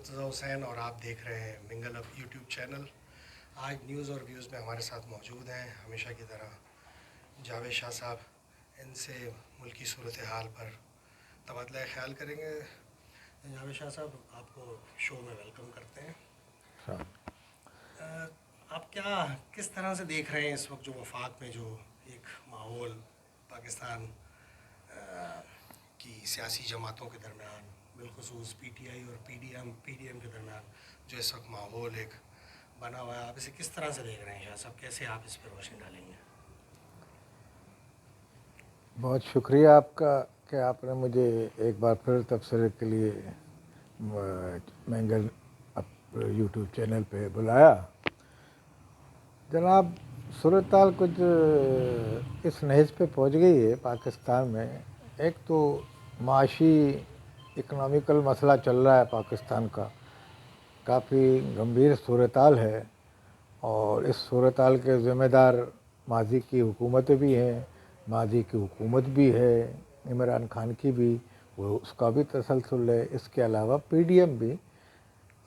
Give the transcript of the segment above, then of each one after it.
مرتضی حسین اور آپ دیکھ رہے ہیں منگل اب یوٹیوب چینل۔ آج نیوز اور ویوز میں ہمارے ساتھ موجود ہیں ہمیشہ کی طرح جاوید شاہ صاحب۔ ان سے ملکی صورتحال پر تبادلہ خیال کریں گے۔ جاوید شاہ صاحب، آپ کو شو میں ویلکم کرتے ہیں۔ آپ کس طرح سے دیکھ رہے ہیں اس وقت جو وفاق میں جو ایک ماحول پاکستان کی سیاسی جماعتوں کے درمیان، بالخصوص پی ٹی آئی اور پی ڈی ایم کے درمیان جو اس وقت ماحول ایک بنا ہوا ہے، آپ اسے کس طرح سے دیکھ رہے ہیں شاہ صاحب؟ کیسے آپ اس پہ روشنی ڈالیں گے؟ بہت شکریہ آپ کا کہ آپ نے مجھے ایک بار پھر تبصرے کے لیے منگل یوٹیوب چینل پہ بلایا۔ جناب، صورتحال کچھ اس نہج پہ پہنچ گئی ہے پاکستان میں۔ ایک تو معاشی اکنامیکل مسئلہ چل رہا ہے پاکستان کا، کافی گمبھیر صورتحال ہے، اور اس صورتحال کے ذمہ دار ماضی کی حکومتیں بھی ہیں، ماضی کی حکومت بھی ہے عمران خان کی بھی، وہ اس کا بھی تسلسل ہے۔ اس کے علاوہ پی ڈی ایم بھی،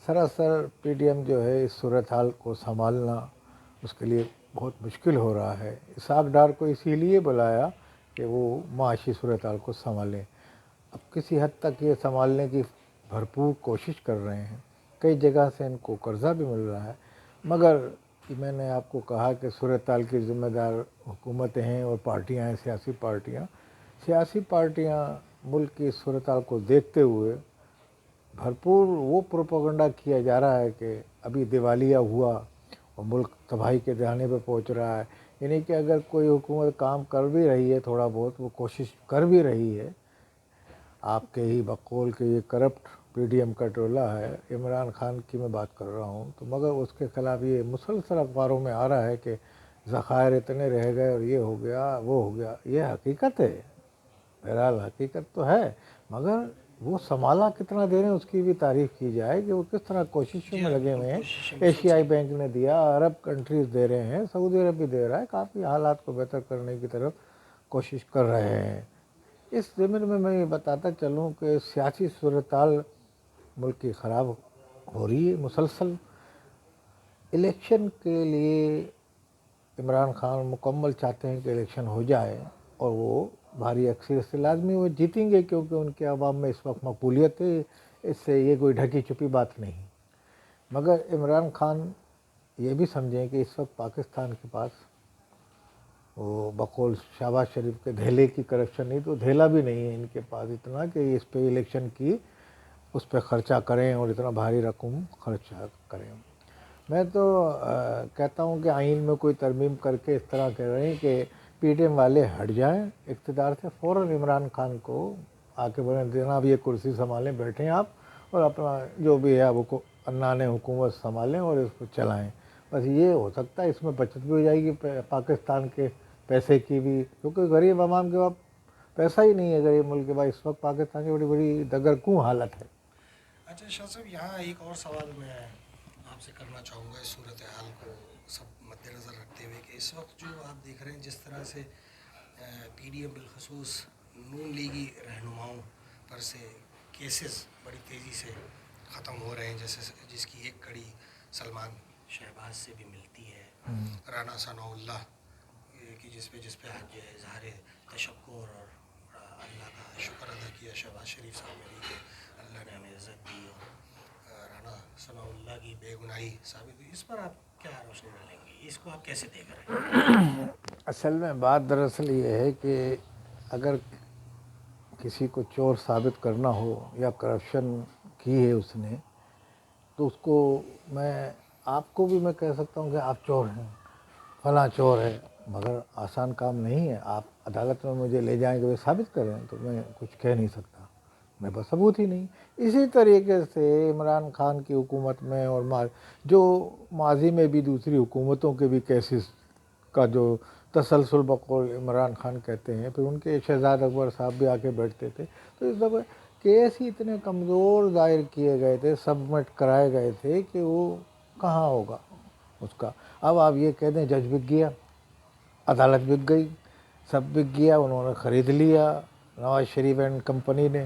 سراسر پی ڈی ایم جو ہے اس صورتحال کو سنبھالنا اس کے لیے بہت مشکل ہو رہا ہے۔ اسحاق ڈار کو اسی لیے بلایا کہ وہ معاشی صورتحال کو سنبھالیں۔ اب کسی حد تک یہ سنبھالنے کی بھرپور کوشش کر رہے ہیں، کئی جگہ سے ان کو قرضہ بھی مل رہا ہے، مگر میں نے آپ کو کہا کہ صورتحال کی ذمہ دار حکومتیں ہیں اور پارٹیاں ہیں، سیاسی پارٹیاں ملک کی صورتحال کو دیکھتے ہوئے بھرپور وہ پروپیگنڈا کیا جا رہا ہے کہ ابھی دیوالیہ ہوا اور ملک تباہی کے دہانے پہ پہنچ رہا ہے۔ یعنی کہ اگر کوئی حکومت کام کر بھی رہی ہے، تھوڑا بہت وہ کوشش کر بھی رہی ہے، آپ کے ہی بقول کہ یہ کرپٹ پی ڈی ایم کا ٹولہ ہے، عمران خان کی میں بات کر رہا ہوں، تو مگر اس کے خلاف یہ مسلسل اخباروں میں آ رہا ہے کہ ذخائر اتنے رہ گئے اور یہ ہو گیا وہ ہو گیا۔ یہ حقیقت ہے، بہرحال حقیقت تو ہے، مگر وہ سنبھالا کتنا دے رہے ہیں اس کی بھی تعریف کی جائے کہ وہ کس طرح کوششوں میں لگے ہوئے ہیں۔ ایشیائی بینک نے دیا، عرب کنٹریز دے رہے ہیں، سعودی عرب بھی دے رہا ہے، کافی حالات کو بہتر کرنے کی طرف کوشش کر رہے ہیں۔ اس ضمن میں یہ بتاتا چلوں کہ سیاسی صورتحال ملک کی خراب ہو رہی ہے مسلسل۔ الیکشن کے لیے عمران خان مکمل چاہتے ہیں کہ الیکشن ہو جائے اور وہ بھاری اکثریت سے لازمی وہ جیتیں گے، کیونکہ ان کے عوام میں اس وقت مقبولیت ہے، اس سے یہ کوئی ڈھکی چھپی بات نہیں۔ مگر عمران خان یہ بھی سمجھیں کہ اس وقت پاکستان کے پاس وہ بقول شہباز شریف کے دھیلے کی کرپشن نہیں، تو دھیلا بھی نہیں ہے ان کے پاس اتنا کہ اس پہ الیکشن کی اس پہ خرچہ کریں اور اتنا بھاری رقم خرچہ کریں۔ میں تو کہتا ہوں کہ آئین میں کوئی ترمیم کر کے اس طرح کہہ رہے ہیں کہ پی ڈی ایم والے ہٹ جائیں اقتدار سے، فوراً عمران خان کو آ کے بولیں جناب یہ کرسی سنبھالیں، بیٹھیں آپ اور اپنا جو بھی ہے وہ عنان حکومت سنبھالیں اور اس کو چلائیں۔ بس یہ ہو سکتا ہے، اس میں بچت بھی ہو جائے گی پاکستان کے پیسے کی بھی، کیونکہ غریب عوام کے پاس پیسہ ہی نہیں ہے غریب ملک کے پاس اس وقت۔ پاکستان کی بڑی بڑی دگر کوں حالت ہے۔ اچھا شاہ صاحب، یہاں ایک اور سوال میں آپ سے کرنا چاہوں گا اس صورتحال کو سب مد نظر رکھتے ہوئے کہ اس وقت جو آپ دیکھ رہے ہیں جس طرح سے پی ڈی ایم بالخصوص نون لیگی رہنماؤں پر سے کیسز بڑی تیزی سے ختم ہو رہے ہیں، جیسے جس کی ایک کڑی سلمان شہباز سے بھی ملتی ہے، رانا ثناء اللہ کی جس پہ آج اظہار تشکر اور اللہ کا شکر ادا کیا شہباز شریف صاحب نے کہ اللہ نے ہمیں عزت دی اور رانا ثناء اللہ کی بے گناہی ثابت ہوئی۔ اس پر آپ کیا روشنی ڈالیں گے؟ اس کو آپ کیسے دیکھ رہے ہیں؟ اصل میں بات دراصل یہ ہے کہ اگر کسی کو چور ثابت کرنا ہو یا کرپشن کی ہے اس نے، تو اس کو آپ کو بھی میں کہہ سکتا ہوں کہ آپ چور ہیں، فلاں چور ہے، مگر آسان کام نہیں ہے۔ آپ عدالت میں مجھے لے جائیں کہ وہ ثابت کریں تو میں کچھ کہہ نہیں سکتا، میرے پاس ثبوت ہی نہیں۔ اسی طریقے سے عمران خان کی حکومت میں اور جو ماضی میں بھی دوسری حکومتوں کے بھی کیسز کا جو تسلسل بقول عمران خان کہتے ہیں، پھر ان کے شہزاد اکبر صاحب بھی آ کے بیٹھتے تھے، تو اس دفعہ کیس ہی اتنے کمزور دائر کیے گئے تھے، سبمٹ کرائے گئے تھے کہ وہ کہاں ہوگا اس کا۔ اب آپ یہ کہہ دیں جج بک گیا، عدالت بک گئی، سب بک گیا، انہوں نے خرید لیا نواز شریف اینڈ کمپنی نے،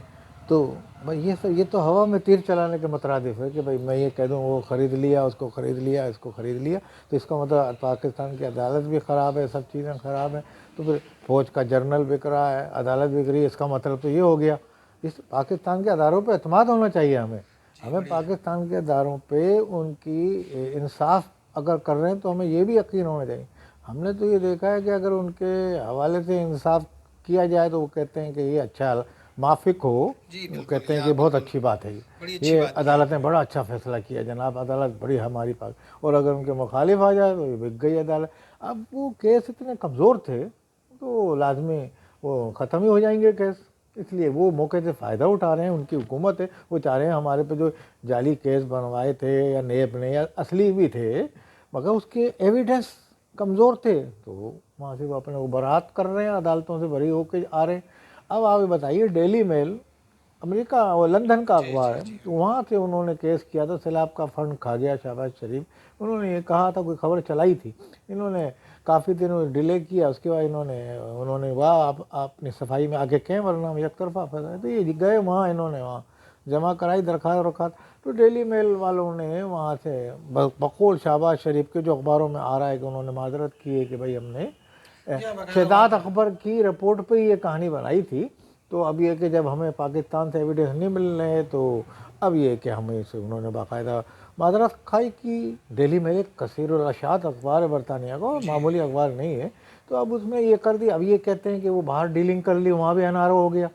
تو بھائی یہ تو ہوا میں تیر چلانے کے مترادف ہے کہ بھائی میں یہ کہہ دوں وہ خرید لیا، اس کو خرید لیا، اس کو خرید لیا، تو اس کا مطلب پاکستان کی عدالت بھی خراب ہے، سب چیزیں خراب ہیں، تو پھر فوج کا جرنل بک رہا ہے، عدالت بک رہی ہے، اس کا مطلب تو یہ ہو گیا۔ اس پاکستان کے اداروں پہ اعتماد ہونا چاہیے ہمیں پاکستان کے اداروں پہ ان کی انصاف اگر کر رہے ہیں تو ہمیں یہ بھی یقین ہونا چاہیے۔ ہم نے تو یہ دیکھا ہے کہ اگر ان کے حوالے سے انصاف کیا جائے تو وہ کہتے ہیں کہ یہ اچھا موافق ہو، وہ کہتے ہیں کہ بہت اچھی بات ہے، یہ عدالت نے بڑا اچھا فیصلہ کیا جناب، عدالت بڑی ہماری پاس، اور اگر ان کے مخالف آ جائے تو یہ بک گئی عدالت۔ اب وہ کیس اتنے کمزور تھے تو لازمی وہ ختم ہی ہو جائیں گے کیس، اس لیے وہ موقع سے فائدہ اٹھا رہے ہیں، ان کی حکومت ہے، وہ چاہ رہے ہیں ہمارے پہ جو جعلی کیس بنوائے تھے یا نیب نے یا اصلی بھی تھے مگر اس کے ایویڈنس کمزور تھے تو وہاں سے وہ اپنے وہ برات کر رہے ہیں، عدالتوں سے بری ہو کے آ رہے ہیں۔ اب آپ بتائیے ڈیلی میل امریکہ وہ لندن کا اخبار ہے، تو وہاں سے انہوں نے کیس کیا تھا، سیلاب کا فنڈ کھا گیا شہباز شریف، انہوں نے یہ کہا تھا، کوئی خبر چلائی تھی، انہوں نے کافی دنوں ڈیلے کیا، اس کے بعد انہوں نے آپ اپنی صفائی میں آگے کہیں ورنہ ہم یک طرفہ فیصلہ، تو یہ گئے وہاں، انہوں نے وہاں جمع کرائی درخواست، تو ڈیلی میل والوں نے وہاں سے بقول شہباز شریف کے جو اخباروں میں آ رہا ہے کہ انہوں نے معذرت کی ہے کہ بھائی ہم نے شہزاد اکبر کی رپورٹ پہ یہ کہانی بنائی تھی، تو اب یہ کہ جب ہمیں پاکستان سے ایویڈنس نہیں مل رہے تو اب یہ کہ ہمیں سے انہوں نے باقاعدہ معذرت خواہی کی۔ ڈیلی میل ایک کثیر الاشاعت اخبار ہے برطانیہ کا، معمولی اخبار نہیں ہے، تو اب اس میں یہ کر دی، اب یہ کہتے ہیں کہ وہ باہر ڈیلنگ کر لی، وہاں بھی این آر او ہو گیا۔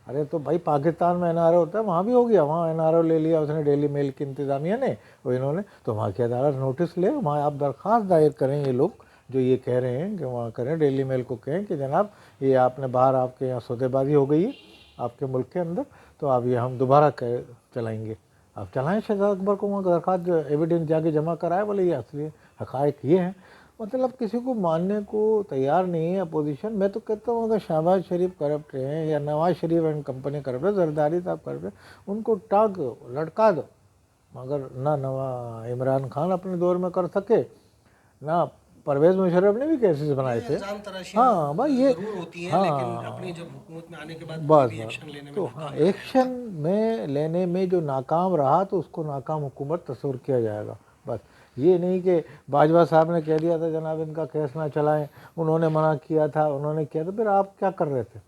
ارے تو بھائی پاکستان میں این آر او ہوتا ہے، وہاں بھی ہو گیا، وہاں این آر او لے لیا اس نے ڈیلی میل کی انتظامیہ نے، وہ انہوں نے، تو وہاں کی عدالت نوٹس لے، وہاں آپ درخواست دائر کریں، یہ لوگ جو یہ کہہ رہے ہیں کہ وہاں کریں، ڈیلی میل کو کہیں کہ جناب یہ آپ نے باہر آپ کے یہاں سودے بازی ہو گئی ہے آپ کے ملک کے اندر، تو آپ یہ ہم دوبارہ چلائیں گے، آپ چلائیں شہزاد اکبر کو وہاں درخواست ایویڈنس جا کے جمع کرائے، بولے یہ اصلی حقائق یہ ہیں، مطلب کسی کو ماننے کو تیار نہیں ہے اپوزیشن۔ میں تو کہتا ہوں اگر شہباز شریف کرپٹ ہیں یا Nawaz Sharif and company corrupt ہے، زرداری صاحب کرپٹ ہے، ان کو ٹاگ لٹکا دو، مگر نہ عمران خان اپنے دور میں کر سکے، نہ پرویز مشرف نے بھی کیسز بنائے تھے۔ ہاں بھائی یہ بس تو ہاں ایکشن میں لینے میں جو ناکام رہا تو اس کو ناکام حکومت تصور کیا جائے گا، بس یہ نہیں کہ باجوہ صاحب نے کہہ دیا تھا جناب ان کا کیس نہ چلائیں، انہوں نے منع کیا تھا، انہوں نے کیا تھا، پھر آپ کیا کر رہے تھے؟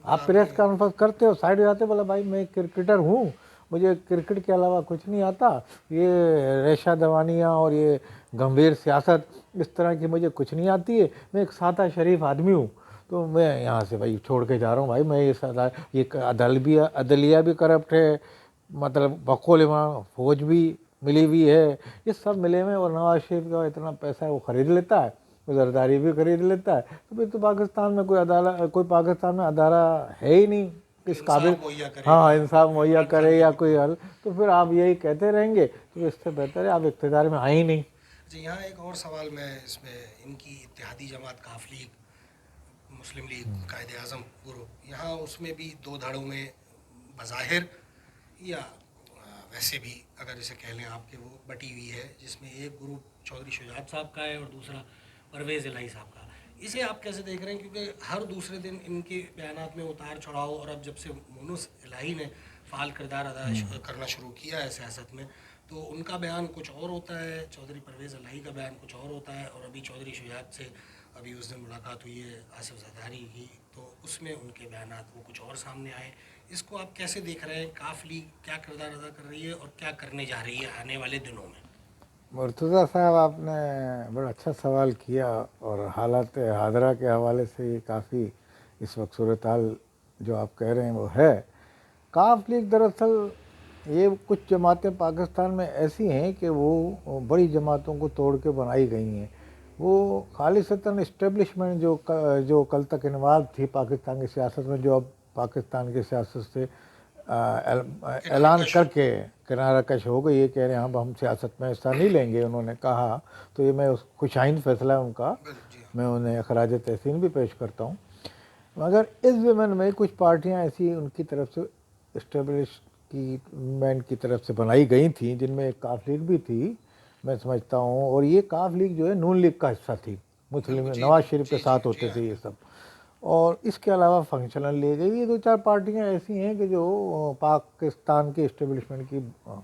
آپ پریس کانفرنس کرتے ہو، سائڈ جاتے، بولا بھائی میں کرکٹر ہوں، مجھے کرکٹ کے علاوہ کچھ نہیں آتا، یہ ریشہ دوانیاں اور یہ گمبھیر سیاست اس طرح کی مجھے کچھ نہیں آتی ہے، میں ایک سادہ شریف آدمی ہوں، تو میں یہاں سے بھائی چھوڑ کے جا رہا ہوں، بھائی میں یہ عدلیہ بھی کرپٹ ہے، مطلب بقول امام فوج بھی ملی ہوئی ہے، یہ سب ملے ہوئے، اور نواز شریف کا اتنا پیسہ ہے وہ خرید لیتا ہے، زرداری بھی خرید لیتا ہے، تو پھر تو پاکستان میں کوئی پاکستان میں ادارہ ہے ہی نہیں اس قابل، ہاں انصاف مہیا کرے یا کوئی حل، تو پھر آپ یہی کہتے رہیں گے، تو اس سے بہتر ہے آپ اقتدار میں آئے ہی نہیں۔ جی یہاں ایک اور سوال میں اس میں ان کی اتحادی جماعت کاف لیگ، مسلم لیگ، قائد اعظم گروپ، یہاں اس میں بھی دو دھڑوں میں بظاہر یا ویسے بھی اگر اسے کہہ لیں آپ کہ وہ بٹی ہوئی ہے، جس میں ایک گروپ چودھری شجاعت صاحب کا ہے اور دوسرا پرویز الہی صاحب کا۔ اسے آپ کیسے دیکھ رہے ہیں؟ کیونکہ ہر دوسرے دن ان کے بیانات میں اتار چڑھاؤ، اور اب جب سے مونس الہی نے فعال کردار ادا کرنا شروع کیا ہے سیاست میں، تو ان کا بیان کچھ اور ہوتا ہے، چودھری پرویز الہی کا بیان کچھ اور ہوتا ہے، اور ابھی چودھری شجاعت سے ابھی اس دن ملاقات ہوئی ہے آصف زرداری کی، تو اس میں ان کے بیانات وہ کچھ اور سامنے آئے۔ اس کو آپ کیسے دیکھ رہے ہیں؟ کاف لیگ کیا کردار ادا کر رہی ہے اور کیا کرنے جا رہی ہے آنے والے دنوں میں؟ مرتضیٰ صاحب آپ نے بڑا اچھا سوال کیا، اور حالات حاضرہ کے حوالے سے یہ کافی اس وقت صورتحال جو آپ کہہ رہے ہیں وہ ہے۔ کاف لیگ دراصل یہ کچھ جماعتیں پاکستان میں ایسی ہیں کہ وہ بڑی جماعتوں کو توڑ کے بنائی گئی ہیں، وہ خالصتاً اسٹیبلشمنٹ جو کل تک انوالو تھی پاکستان کی سیاست میں، جو اب پاکستان کی سیاست سے اعلان کر کے کنارہ کش ہو گئی، یہ کہہ رہے ہیں ہم سیاست میں حصہ نہیں لیں گے، انہوں نے کہا، تو یہ میں خوش آئند فیصلہ ہے ان کا، میں انہیں خراج تحسین بھی پیش کرتا ہوں۔ مگر اس زمین میں کچھ پارٹیاں ایسی ان کی طرف سے اسٹیبلشمنٹ کی طرف سے بنائی گئی تھیں، جن میں ایک کاف لیگ بھی تھی میں سمجھتا ہوں، اور یہ کاف لیگ جو ہے نون لیگ کا حصہ تھی، مسلم نواز شریف کے ساتھ ہوتے تھے یہ سب، اور اس کے علاوہ فنکشنل لی گئی. یہ 2-4 پارٹیاں ایسی ہیں کہ جو پاکستان کے اسٹیبلشمنٹ کی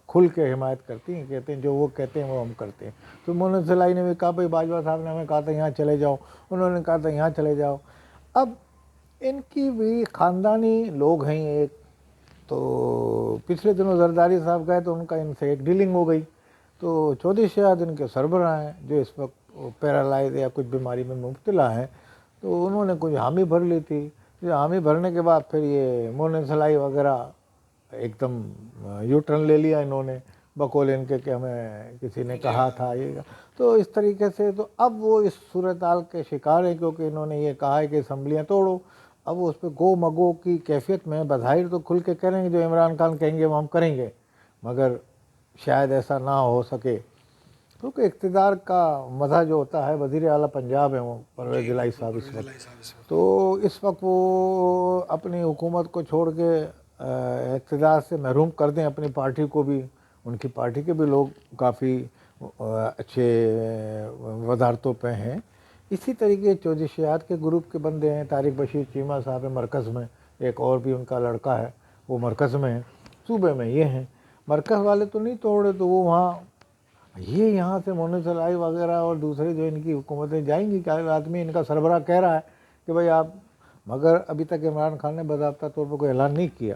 کھل کے حمایت کرتی ہیں, کہتے ہیں جو وہ کہتے ہیں وہ ہم کرتے ہیں. تو مونس زلائی نے بھی کہا بھائی باجوہ صاحب نے ہمیں کہا تھا یہاں چلے جاؤ, انہوں نے کہا تھا یہاں چلے جاؤ. اب ان کی بھی خاندانی لوگ ہیں ایک, تو پچھلے دنوں زرداری صاحب گئے تو ان کا ان سے ایک ڈیلنگ ہو گئی. تو چودھری شہزاد ان کے سربراہ ہیں جو اس وقت پیرالائز یا کچھ بیماری میں مبتلا ہیں, تو انہوں نے کچھ حامی بھر لی تھی. حامی بھرنے کے بعد پھر یہ مونس زلائی وغیرہ ایک دم یو ٹرن لے لیا انہوں نے, بقول ان کے کہ ہمیں کسی نے کہا تھا یہ. تو اس طریقے سے تو اب وہ اس صورتحال کے شکار ہیں, کیونکہ انہوں نے یہ کہا ہے کہ اسمبلیاں توڑو. اب وہ اس پہ گو مگو کی کیفیت میں بظاہر تو کھل کے کریں گے, جو عمران خان کہیں گے وہ ہم کریں گے, مگر شاید ایسا نہ ہو سکے, کیونکہ اقتدار کا مزہ جو ہوتا ہے, وزیر اعلیٰ پنجاب ہیں وہ پرویز الہی صاحب اس وقت, تو اس وقت وہ اپنی حکومت کو چھوڑ کے اقتدار سے محروم کر دیں اپنی پارٹی کو بھی. ان کی پارٹی کے بھی لوگ کافی اچھے وزارتوں پہ ہیں. اسی طریقے چودھری شہزاد کے گروپ کے بندے ہیں, طارق بشیر چیمہ صاحب مرکز میں, ایک اور بھی ان کا لڑکا ہے وہ مرکز میں ہے, صوبے میں یہ ہیں. مرکز والے تو نہیں توڑے, تو وہ وہاں یہ یہاں سے مونس زلائی وغیرہ اور دوسرے جو ان کی حکومتیں جائیں گی, کیا آدمی ان کا سربراہ کہہ رہا ہے کہ بھائی آپ, مگر ابھی تک عمران خان نے باضابطہ طور پر کوئی اعلان نہیں کیا.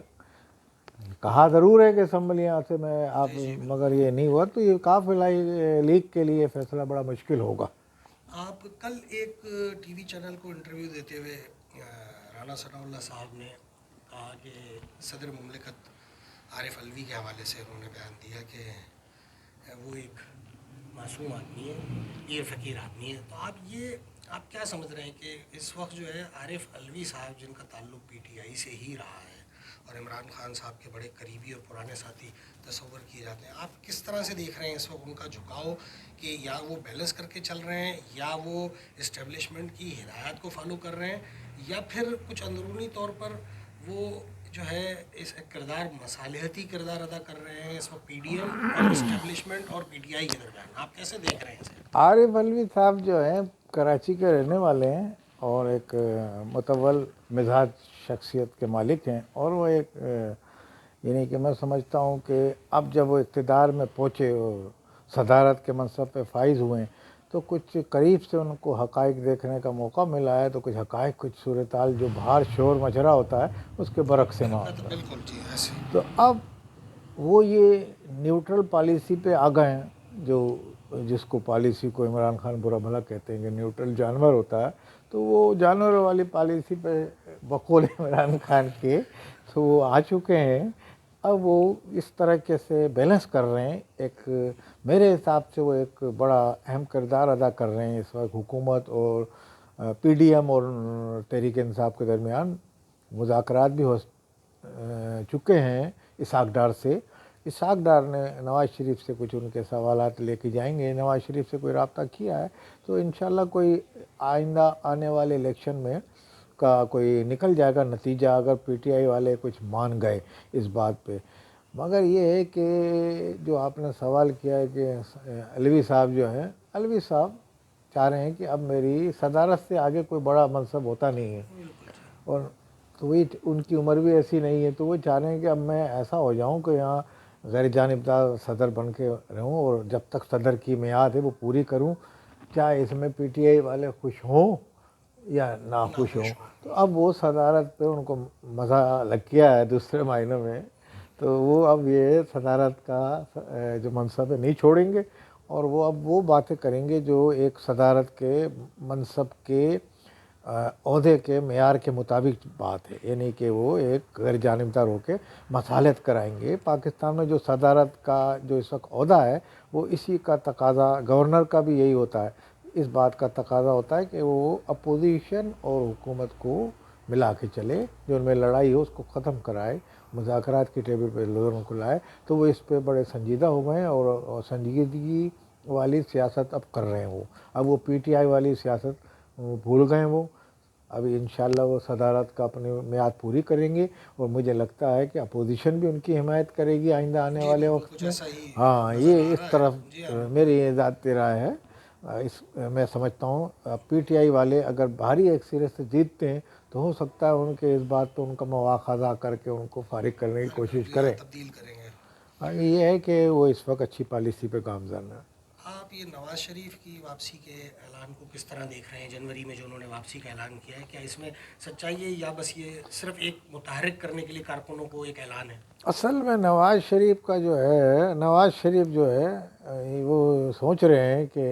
کہا ضرور ہے کہ اسمبلیاں سے میں آپ, مگر یہ نہیں ہوا. تو یہ کافی لیگ کے لیے فیصلہ بڑا مشکل ہوگا. آپ کل ایک ٹی وی چینل کو انٹرویو دیتے ہوئے رانا ثناء اللہ صاحب نے کہا کہ صدر مملکت عارف علوی کے حوالے سے انہوں نے بیان دیا کہ وہ ایک معصوم آدمی ہے, یہ فقیر آدمی ہے. تو آپ کیا سمجھ رہے ہیں کہ اس وقت جو ہے عارف علوی صاحب جن کا تعلق پی ٹی آئی سے ہی رہا ہے اور عمران خان صاحب کے بڑے قریبی اور پرانے ساتھی تصور کیے جاتے ہیں, آپ کس طرح سے دیکھ رہے ہیں اس وقت ان کا جھکاؤ, کہ یا وہ بیلنس کر کے چل رہے ہیں, یا وہ اسٹیبلشمنٹ کی ہدایات کو فالو کر رہے ہیں, یا پھر کچھ اندرونی طور پر وہ جو ہے اس کردار مصالحتی کردار ادا کر رہے ہیں اس وقت پی ڈی ایم اور اسٹیبلشمنٹ اور پی ٹی آئی کے درمیان؟ آپ کیسے دیکھ رہے ہیں اسے؟ عارف علوی صاحب جو ہیں کراچی کے رہنے والے ہیں اور ایک متول مزاج شخصیت کے مالک ہیں, اور وہ ایک یعنی کہ میں سمجھتا ہوں کہ اب جب وہ اقتدار میں پہنچے اور صدارت کے منصب پہ فائز ہوئے ہیں, تو کچھ قریب سے ان کو حقائق دیکھنے کا موقع ملا ہے. تو کچھ حقائق, کچھ صورتحال جو باہر شور مچ رہا ہوتا ہے اس کے برعکس میں ہوتا ہے. بالکل جی ایسے. تو اب وہ یہ نیوٹرل پالیسی پہ آ گئے ہیں, جو جس کو پالیسی کو عمران خان برا بھلا کہتے ہیں کہ نیوٹرل جانور ہوتا ہے, تو وہ جانوروں والی پالیسی پہ بقول عمران خان کے تو وہ آ چکے ہیں. اب وہ اس طریقے سے بیلنس کر رہے ہیں. ایک میرے حساب سے وہ ایک بڑا اہم کردار ادا کر رہے ہیں اس وقت. حکومت اور پی ڈی ایم اور تحریک انصاف کے درمیان مذاکرات بھی ہو چکے ہیں اسحاق ڈار سے. اسحاق ڈار نے نواز شریف سے کچھ ان کے سوالات لے کے جائیں گے, نواز شریف سے کوئی رابطہ کیا ہے, تو انشاءاللہ کوئی آئندہ آنے والے الیکشن میں کا کوئی نکل جائے گا نتیجہ, اگر پی ٹی آئی والے کچھ مان گئے اس بات پہ. مگر یہ ہے کہ جو آپ نے سوال کیا ہے کہ علوی صاحب جو ہیں, علوی صاحب چاہ رہے ہیں کہ اب میری صدارت سے آگے کوئی بڑا منصب ہوتا نہیں ہے, اور تو وہی ان کی عمر بھی ایسی نہیں ہے, تو وہ چاہ رہے ہیں کہ اب میں ایسا ہو جاؤں کہ یہاں غیر جانبدار صدر بن کے رہوں, اور جب تک صدر کی میعاد ہے وہ پوری کروں, چاہے اس میں پی ٹی آئی والے خوش ہوں یا ناخوش ہوں. تو اب وہ صدارت پہ ان کو مزہ لگ گیا ہے دوسرے معنوں میں, تو وہ اب یہ صدارت کا جو منصب ہے نہیں چھوڑیں گے, اور وہ اب وہ باتیں کریں گے جو ایک صدارت کے منصب کے عہدے کے معیار کے مطابق بات ہے, یعنی کہ وہ ایک غیر جانبدار ہو کے مصالحت کرائیں گے. پاکستان میں جو صدارت کا جو اس وقت عہدہ ہے وہ اسی کا تقاضا, گورنر کا بھی یہی ہوتا ہے, اس بات کا تقاضا ہوتا ہے کہ وہ اپوزیشن اور حکومت کو ملا کے چلے, جو ان میں لڑائی ہو اس کو ختم کرائے, مذاکرات کی ٹیبل پہ لوگوں کو لائے. تو وہ اس پہ بڑے سنجیدہ ہو گئے ہیں اور سنجیدگی والی سیاست اب کر رہے ہیں وہ. اب وہ پی ٹی آئی والی سیاست بھول گئے وہ. اب انشاءاللہ وہ صدارت کا اپنی میعاد پوری کریں گے, اور مجھے لگتا ہے کہ اپوزیشن بھی ان کی حمایت کرے گی آئندہ آنے والے وقت میں. ہاں, یہ اس طرف میری یہ ذاتی رائے ہے. میں سمجھتا ہوں پی ٹی آئی والے اگر بھاری ایک سرے سے جیتتے ہیں تو تو ہو سکتا ہے ان کے اس بات پہ ان کا مواخذہ کر کے ان کو فارغ کرنے کی کوشش کریں. تبدیل کریں گے. ہاں یہ ہے کہ وہ اس وقت اچھی پالیسی پہ گامزن ہے. آپ یہ نواز شریف کی واپسی کے اعلان کو کس طرح دیکھ رہے ہیں؟ جنوری میں جو انہوں نے واپسی کا اعلان کیا ہے، کیا اس میں سچائی ہے یا بس یہ صرف ایک متحرک کرنے کے لیے کارکنوں کو ایک اعلان ہے؟ اصل میں نواز شریف کا جو ہے، نواز شریف جو ہے وہ سوچ رہے ہیں کہ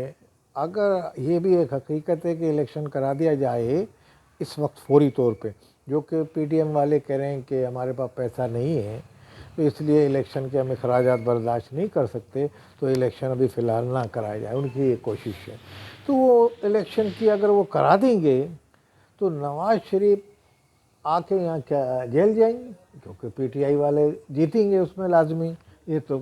اگر یہ بھی ایک حقیقت ہے کہ الیکشن کرا دیا جائے اس وقت فوری طور پہ، جو کہ پی ٹی ایم والے کہہ رہے ہیں کہ ہمارے پاس پیسہ نہیں ہے تو اس لیے الیکشن کے ہم اخراجات برداشت نہیں کر سکتے، تو الیکشن ابھی فی الحال نہ کرایا جائے، ان کی یہ کوشش ہے. تو وہ الیکشن کی اگر وہ کرا دیں گے تو نواز شریف آ کے یہاں کیا جیل جائیں گے، کیونکہ پی ٹی آئی والے جیتیں گے اس میں لازمی. یہ تو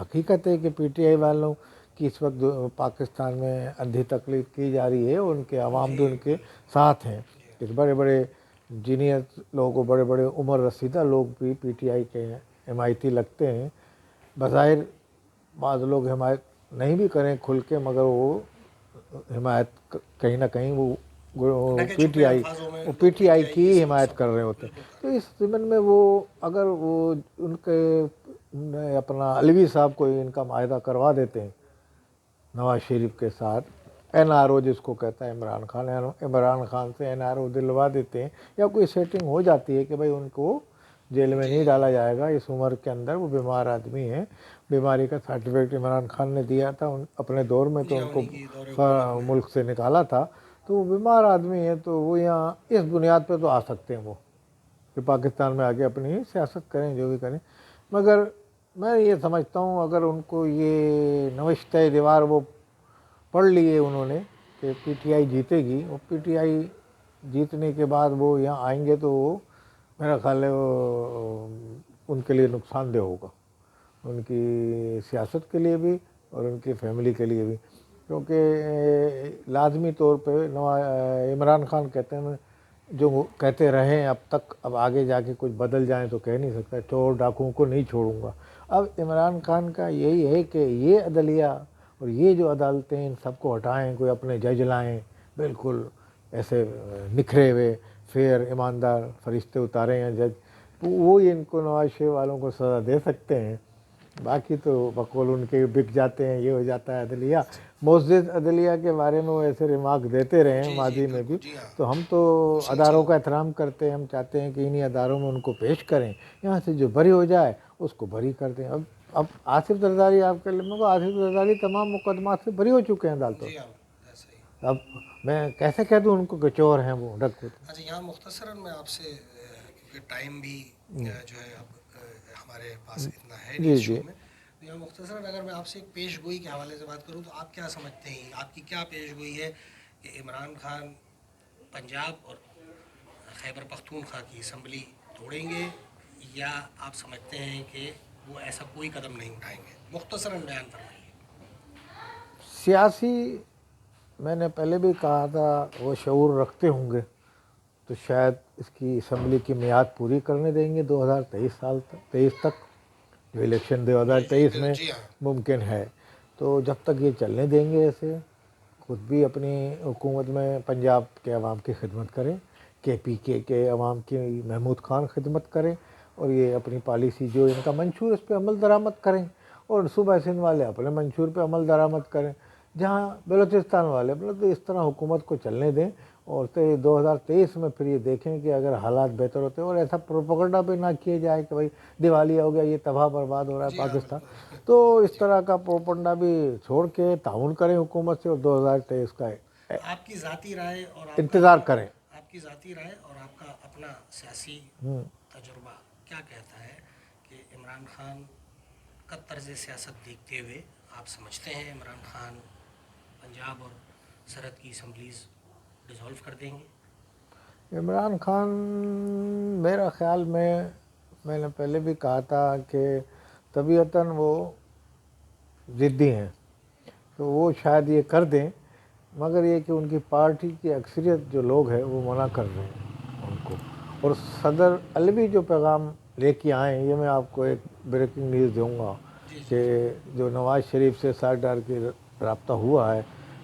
حقیقت ہے کہ پی ٹی آئی والوں کی اس وقت پاکستان میں اندھی تقلید کی جا رہی ہے، ان کے عوام بھی ان کے ساتھ ہیں. اس بڑے بڑے جینئر لوگ، بڑے بڑے عمر رسیدہ لوگ بھی پی ٹی آئی کے حمایتی لگتے ہیں. بظاہر بعض لوگ حمایت نہیں بھی کریں کھل کے، مگر وہ حمایت کہیں نہ کہیں وہ پی ٹی آئی کی حمایت کر رہے ہوتے ہیں. تو اس ضمن میں وہ اگر وہ ان کے اپنا علوی صاحب کو ان کا معاہدہ کروا دیتے ہیں نواز شریف کے ساتھ، این آر او جس کو کہتا ہے عمران خان سے این آر او دلوا دیتے ہیں، یا کوئی سیٹنگ ہو جاتی ہے کہ بھائی ان کو جیل میں نہیں ڈالا جائے گا اس عمر کے اندر، وہ بیمار آدمی ہیں، بیماری کا سرٹیفکیٹ عمران خان نے دیا تھا اپنے دور میں تو ان کو ملک سے نکالا تھا، تو وہ بیمار آدمی ہیں، تو وہ یہاں اس بنیاد پہ تو آ سکتے ہیں وہ کہ پاکستان میں آگے اپنی سیاست کریں، جو بھی کریں. مگر میں یہ سمجھتا ہوں اگر ان کو یہ نوشتہ دیوار وہ پڑھ لیے انہوں نے کہ پی ٹی آئی جیتے گی، اور پی ٹی آئی جیتنے کے بعد وہ یہاں آئیں گے تو وہ میرا خیال ہے وہ ان کے لیے نقصان دہ ہوگا، ان کی سیاست کے لیے بھی اور ان کی فیملی کے لیے بھی. کیونکہ لازمی طور پہ عمران خان کہتے ہیں جو کہتے رہے اب تک، اب آگے جا کے کچھ بدل جائیں تو کہہ نہیں سکتا، چور ڈاکوؤں کو نہیں چھوڑوں گا. اب عمران خان کا یہی ہے کہ یہ عدلیہ اور یہ جو عدالتیں ان سب کو ہٹائیں، کوئی اپنے جج لائیں بالکل ایسے نکھرے ہوئے فیئر ایماندار فرشتے اتارے ہیں جج، وہ ان کو نواز شریف والوں کو سزا دے سکتے ہیں. باقی تو بقول ان کے بک جاتے ہیں، یہ ہو جاتا ہے عدلیہ. معزز عدلیہ کے بارے میں وہ ایسے ریمارک دیتے رہے ہیں ماضی میں بھی، تو ہم تو اداروں کا احترام کرتے ہیں، ہم چاہتے ہیں کہ انہی اداروں میں ان کو پیش کریں، یہاں سے جو بری ہو جائے اس کو بری کر دیں. اب آصف زرداری آپ کے لمحے کو آصف زرداری تمام مقدمات سے بری ہو چکے ہیں عدالتوں. اب میں کیسے کہہ دوں ان کو کہ چور ہیں وہ ڈکو. اچھا یہاں مختصراً میں آپ سے، کیونکہ ٹائم بھی جو ہے اب ہمارے پاس اتنا ہے نہیں اس شو میں، تو یہاں مختصراً اگر میں آپ سے ایک پیش گوئی کے حوالے سے بات کروں تو آپ کیا سمجھتے ہیں، آپ کی کیا پیش گوئی ہے کہ عمران خان پنجاب اور خیبر پختونخوا کی اسمبلی توڑیں گے، یا آپ سمجھتے ہیں کہ وہ ایسا کوئی قدم نہیں اٹھائیں گے؟ مختصراً بیان فرمائیے. سیاسی میں نے پہلے بھی کہا تھا وہ شعور رکھتے ہوں گے تو شاید اس کی اسمبلی کی میعاد پوری کرنے دیں گے 2023 تک، جو الیکشن 2023 میں ممکن ہے. تو جب تک یہ چلنے دیں گے ایسے، خود بھی اپنی حکومت میں پنجاب کے عوام کی خدمت کریں، کے پی کے عوام کی محمود خان خدمت کریں، اور یہ اپنی پالیسی جو ان کا منشور اس پہ عمل درآمد کریں، اور صوبہ سندھ والے اپنے منشور پہ عمل درآمد کریں، جہاں بلوچستان والے تو اس طرح حکومت کو چلنے دیں. اور 2023 میں پھر یہ دیکھیں کہ اگر حالات بہتر ہوتے ہیں، اور ایسا پروپیگنڈا بھی نہ کیے جائے کہ بھائی دیوالیہ ہو گیا، یہ تباہ برباد ہو رہا ہے پاکستان، تو اس طرح کا پروپیگنڈا بھی چھوڑ کے تعاون کریں حکومت سے، اور 2023 کا آپ کی ذاتی رائے اور انتظار کریں. آپ کی ذاتی رائے اور آپ کا اپنا سیاسی تجربہ کیا کہتا ہے کہ عمران خان کا طرز سیاست دیکھتے ہوئے آپ سمجھتے ہیں عمران خان پنجاب اور سرحد کی اسمبلیز ڈیزالو کر دیں گے؟ عمران خان میرا خیال میں نے پہلے بھی کہا تھا کہ طبیعتاً وہ ضدی ہیں، تو وہ شاید یہ کر دیں، مگر یہ کہ ان کی پارٹی کی اکثریت جو لوگ ہیں وہ منع کر رہے ہیں ان کو. اور صدر علوی جو پیغام لے کے آئیں، یہ میں آپ کو ایک بریکنگ نیوز دوں گا کہ جو نواز شریف سے ساٹھ ڈار کی رابطہ ہوا ہے،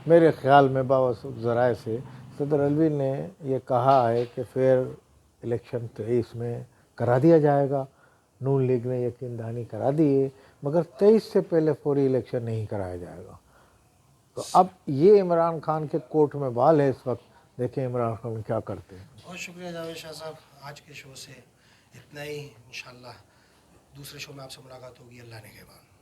میرے خیال میں باوسط ذرائع سے صدر الوی نے یہ کہا ہے کہ فیئر الیکشن 23 میں کرا دیا جائے گا. نون لیگ نے یقین دہانی کرا دی ہے، مگر 23 سے پہلے فوری الیکشن نہیں کرایا جائے گا. تو اب یہ عمران خان کے کوٹ میں بال ہے اس وقت، دیکھیں عمران خان کیا کرتے ہیں. بہت شکریہ جاوید شاہ صاحب، آج کے شو سے اتنا ہی. انشاءاللہ دوسرے شو میں آپ سے ملاقات ہوگی. اللہ نے کے بعد.